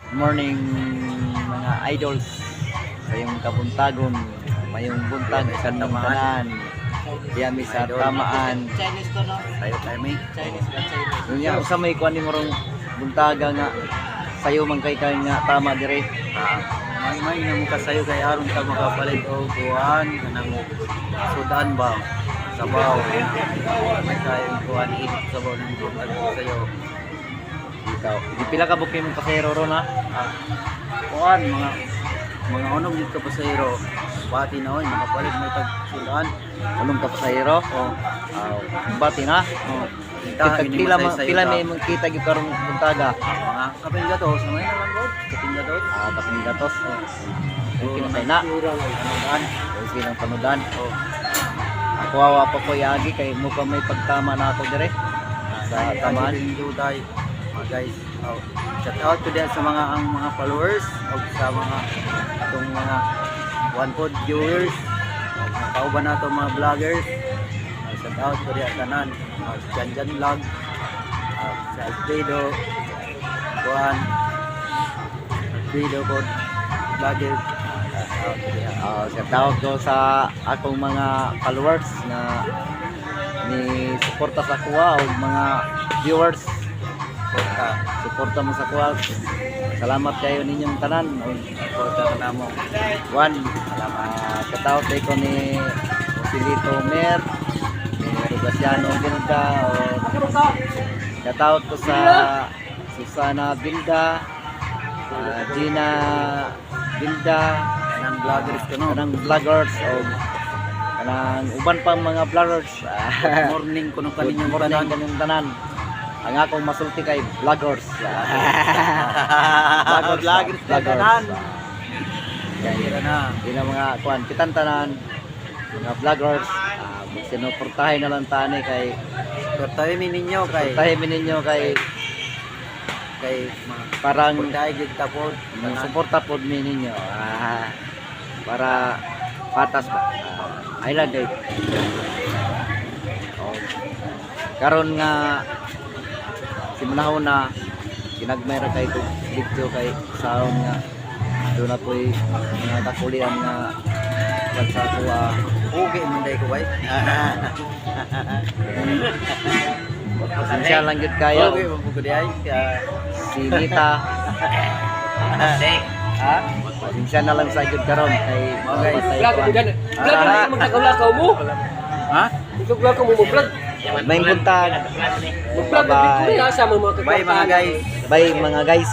Morning mga idols sa iyong kabuntagon, mayong buntag sa tamaan, diyami sa tamaan. Chinese to no? Sayo kami. Chinese ba Chinese? Yun nga, usa may kuan ni morong buntaga nga sayo man kay nga tama dire. May na mo kasayo kay aron ka makapalit o kuhan kanang sudan ba? Sabaw. May kayo kuhan init sabaw ng buntag sayo. Ikaw, pila ka bukay mong pasero ron ha? Kuhan mga unog dito ka pasahero. Bati na oy makapalit may tag sudan. Unong ka pasahero? Oh. Bati na? Oh. Pila may mong kita gyud karong buntaga? Mga kaping gatos, may naman god. Kaping gatos. Kaping gatos. Okay na kay na. Panudan. Okay lang panudan. Oh. Ako awa pa ko yagi kay mo pa may pagtama na ako dire. Sa tamaan. Tayo mga guys. Oh. Shout out to sa mga followers o sa mga itong mga one pod viewers. Mga kauban na itong mga vloggers. Shout out to tanan. Sa Janjan Vlog. Sa Alfredo. Juan. Alfredo po. Vlogger. Shout out ko sa akong mga followers na ni suporta sa kuha o mga viewers. Suporta mo sa kuha. Salamat kayo ninyong tanan. Suporta ka na mo. Juan, shout out ko ni Silito Mer, ni Rugasiano Bilda, o shout out ko sa Susana Bilda, Gina Bilda, Kanang vloggers ko no. kanang vloggers o kanang uban pang mga vloggers. Morning ko nung Good kaninyong morning tanan. kanyang tanan. Ang akong masulti kay vloggers. Vloggers ka tanan. Kaya na. yun ang mga kuan kitan tanan, mga vloggers. Sinuportahin na lang tani kay Suportahin ninyo kay ninyo kay parang Punday gid tapod. suporta pod mi ninyo para patas ba island day. Karon nga simunahon na ginagmay ra kay ko video kay saon nga doon na po'y mga kakulian nga sa kuha. Okay man day ko bay. Pasensya lang yun kayo. Okay man ko di ay. Si Nita. Ha? Pasensya na lang sa yun karon kay Okay. Vlog mo gan. Vlog mo magkakulakaw mo. Ha? Ikaw vlog mo mo vlog. may buntag. Vlog mo Bye-bye. sa mga Bye mga guys. Bye mga guys.